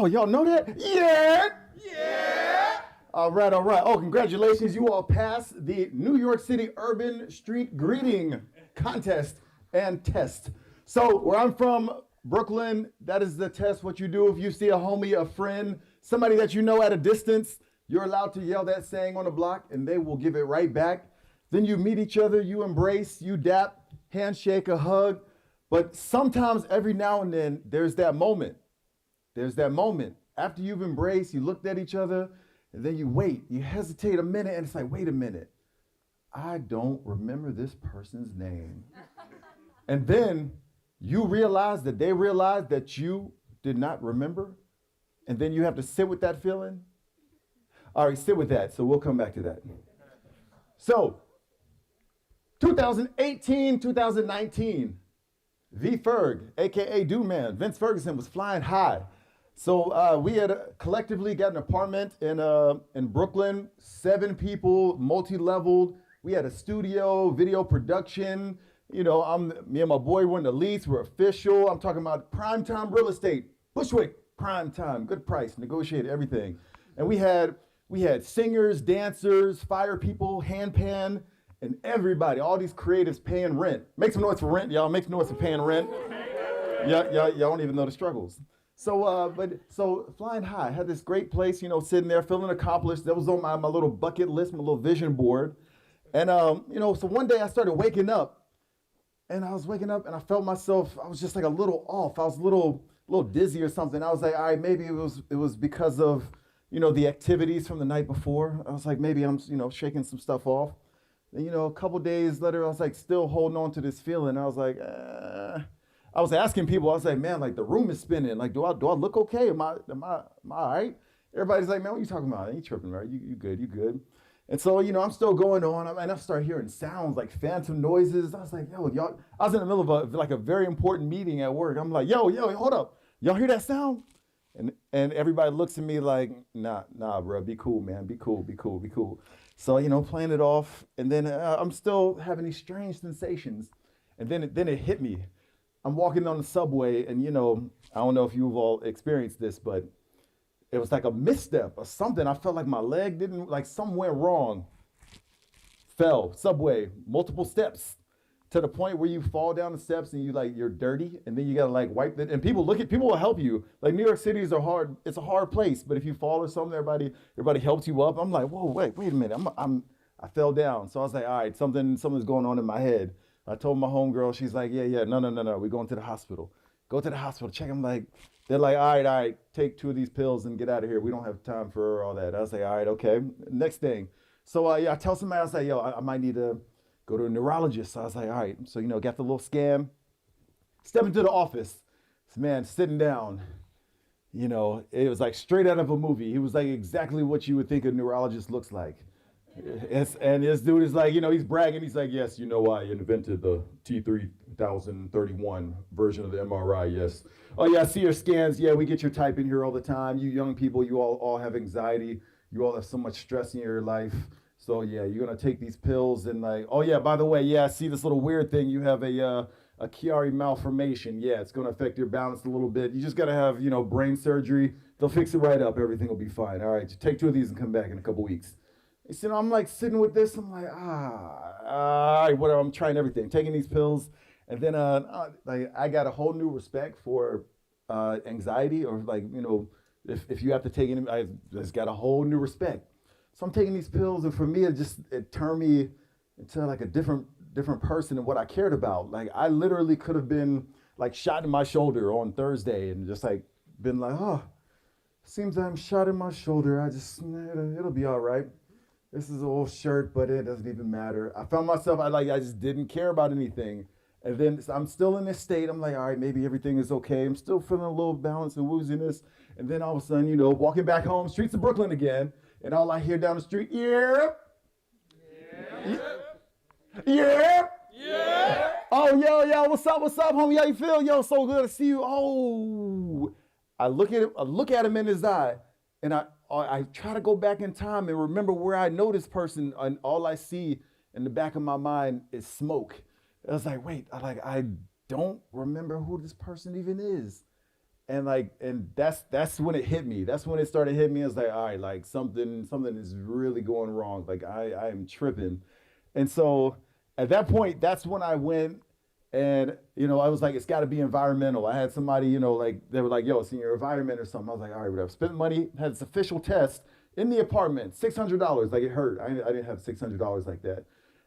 Oh, y'all know that? Yeah. Yeah. All right, all right. Oh, congratulations. You all passed the New York City Urban Street Greeting Contest and Test. So where I'm from, Brooklyn, that is the test. What you do if you see a homie, a friend, somebody that you know at a distance, you're allowed to yell that saying on the block and they will give it right back. Then you meet each other, you embrace, you dap, handshake, a hug. But sometimes every now and then, there's that moment. There's that moment. After you've embraced, you looked at each other, and then you wait. You hesitate a minute, and it's like, wait a minute. I don't remember this person's name. And then you realize that they realize that you did not remember. And then you have to sit with that feeling. All right, sit with that. So we'll come back to that. So 2018, 2019, VFerg, AKA Dude Man, Vince Ferguson was flying high. So we had collectively got an apartment in Brooklyn, 7 people, multi-leveled. We had a studio, video production. You know, me and my boy were in the lease, we're official. I'm talking about primetime real estate, Bushwick, primetime, good price, negotiated everything. And we had singers, dancers, fire people, handpan, and everybody, all these creatives paying rent. Make some noise for rent, y'all. Make some noise for paying rent. Y'all don't even know the struggles. So flying high, I had this great place, you know, sitting there feeling accomplished. That was on my little bucket list, my little vision board. And, you know, so one day I started waking up, and I was waking up and I felt myself, I was just like a little off. I was a little dizzy or something. I was like, all right, maybe it was because of, you know, the activities from the night before. I was like, maybe I'm, you know, shaking some stuff off. And, you know, a couple days later, I was like still holding on to this feeling. I was like, I was asking people, I was like, man, like the room is spinning. Like, do I look okay? Am I all right? Everybody's like, man, what are you talking about? I ain't tripping, right? You good. And so, you know, I'm still going on, and I start hearing sounds like phantom noises. I was like, yo, y'all, I was in the middle of a very important meeting at work. I'm like, yo, hold up. Y'all hear that sound? And everybody looks at me like, nah, bro, be cool, man. Be cool. So, you know, playing it off, and then I'm still having these strange sensations. And then it hit me. I'm walking on the subway, and, you know, I don't know if you've all experienced this, but it was like a misstep or something. I felt like my leg didn't, like something went wrong. Fell, subway, multiple steps, to the point where you fall down the steps and you're dirty, and then you gotta like wipe it. And people will help you. Like New York City is it's a hard place, but if you fall or something, everybody helps you up. I'm like, whoa, wait a minute, I fell down. So I was like, all right, something's going on in my head. I told my homegirl, she's like, yeah, no, we're going to the hospital. Go to the hospital, check. I'm like, they're like, all right, take 2 of these pills and get out of here. We don't have time for all that. I was like, all right, okay. Next thing. So I tell somebody, I was like, yo, I might need to go to a neurologist. So I was like, all right. So, you know, got the little scan, step into the office. This man sitting down, you know, it was like straight out of a movie. He was like exactly what you would think a neurologist looks like. And this dude is like, you know, he's bragging. He's like, yes, you know, I invented the T3031 version of the MRI. Yes. Oh yeah, I see your scans. Yeah, we get your type in here all the time. You young people, you all have anxiety. You all have so much stress in your life. So yeah, you're gonna take these pills and like, oh yeah, by the way, yeah, I see this little weird thing. You have a Chiari malformation. Yeah, it's gonna affect your balance a little bit. You just gotta have, you know, brain surgery. They'll fix it right up. Everything will be fine. All right, just take 2 of these and come back in a couple weeks. You know, I'm like sitting with this. I'm like, whatever. I'm trying everything, taking these pills, and then like I got a whole new respect for anxiety, or like, you know, if you have to take it, I just got a whole new respect. So I'm taking these pills, and for me, it turned me into like a different person than what I cared about. Like I literally could have been like shot in my shoulder on Thursday, and just like been like, oh, seems I'm shot in my shoulder. It'll be all right. This is an old shirt, but it doesn't even matter. I found myself, I just didn't care about anything. And then I'm still in this state. I'm like, all right, maybe everything is okay. I'm still feeling a little balance and wooziness. And then all of a sudden, you know, walking back home, streets of Brooklyn again. And all I hear down the street, yeah. Oh, yo, what's up, homie? How you feel? Yo, so good to see you. Oh, I look at him in his eye, and I try to go back in time and remember where I know this person, and all I see in the back of my mind is smoke. I was like, wait, I don't remember who this person even is. And that's when it hit me. That's when it started hitting me. I was like, all right, like something is really going wrong. Like I am tripping. And so at that point, that's when I went and I was like, it's got to be environmental. I had somebody, like they were like, yo, it's in your environment or something. I was like, all right, whatever. Spent money, had this official test in the apartment, $600. Like it hurt. I didn't have $600 like that.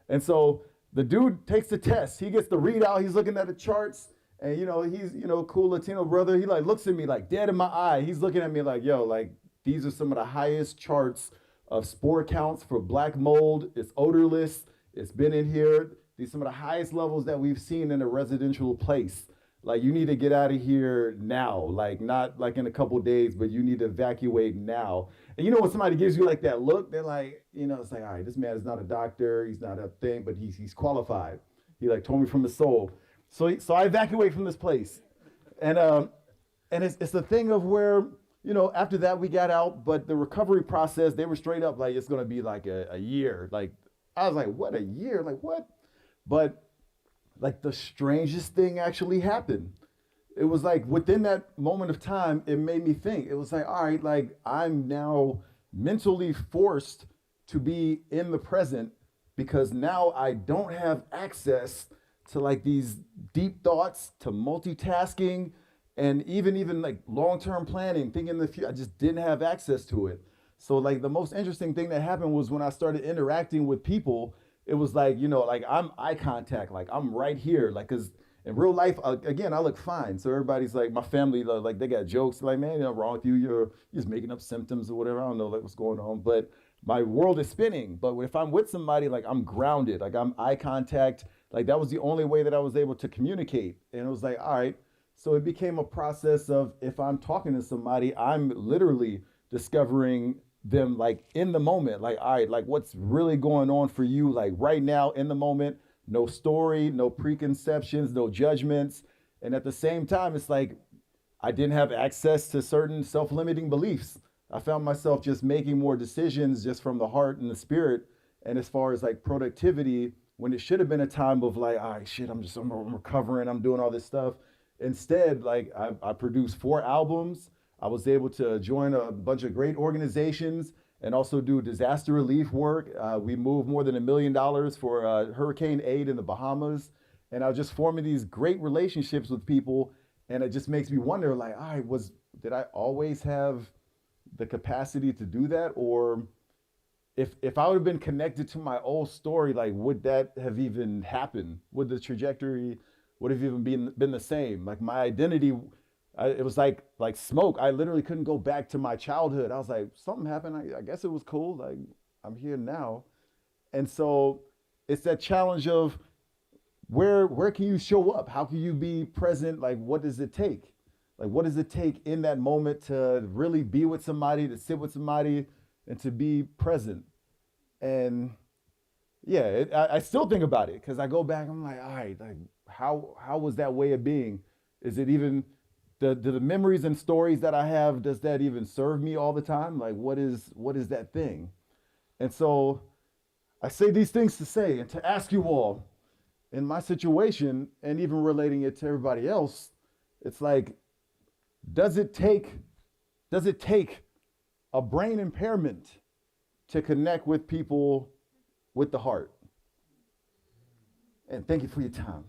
And so the dude takes the test. He gets the readout. He's looking at the charts. And he's cool Latino brother. He like looks at me like dead in my eye. He's looking at me like, yo, like these are some of the highest charts of spore counts for black mold. It's odorless. It's been in here. These are some of the highest levels that we've seen in a residential place. Like you need to get out of here now. Like not like in a couple days, but you need to evacuate now. And when somebody gives you like that look, they're like, it's like, all right, this man is not a doctor. He's not a thing, but he's qualified. He like told me from his soul. So I evacuate from this place, and it's the thing of where after that we got out, but the recovery process, they were straight up like it's gonna be like a year. Like I was like, what, a year? Like what? But like the strangest thing actually happened. It was like within that moment of time, it made me think. It was like, all right, like I'm now mentally forced to be in the present because now I don't have access to like these deep thoughts, to multitasking, and even like long-term planning, thinking the future. I just didn't have access to it. So like the most interesting thing that happened was when I started interacting with people, it was like, like I'm eye contact, like I'm right here. Like, cause in real life, again, I look fine. So everybody's like, my family, like they got jokes like, man, wrong with you? You're just making up symptoms or whatever. I don't know like what's going on, but my world is spinning. But if I'm with somebody, like I'm grounded, like I'm eye contact. Like that was the only way that I was able to communicate. And it was like, all right. So it became a process of if I'm talking to somebody, I'm literally discovering them like in the moment. Like, all right, like what's really going on for you? Like right now in the moment, no story, no preconceptions, no judgments. And at the same time, it's like I didn't have access to certain self-limiting beliefs. I found myself just making more decisions just from the heart and the spirit. And as far as like productivity, when it should have been a time of like, all right, shit, I'm recovering, I'm doing all this stuff. Instead, like I produced 4 albums. I was able to join a bunch of great organizations and also do disaster relief work. We moved more than $1 million for hurricane aid in the Bahamas. And I was just forming these great relationships with people. And it just makes me wonder, like, all right, did I always have the capacity to do that? Or if I would have been connected to my old story, like, would that have even happened? Would the trajectory would have even been the same? Like my identity, it was like smoke. I literally couldn't go back to my childhood. I was like, something happened. I guess it was cool. Like I'm here now. And so it's that challenge of where can you show up? How can you be present? Like what does it take? Like what does it take in that moment to really be with somebody, to sit with somebody, and to be present? And yeah, I still think about it because I go back. I'm like, all right, like how was that way of being? Is it even the memories and stories that I have? Does that even serve me all the time? Like, what is that thing? And so, I say these things to say and to ask you all, in my situation, and even relating it to everybody else, it's like, does it take a brain impairment to connect with people with the heart? And thank you for your time.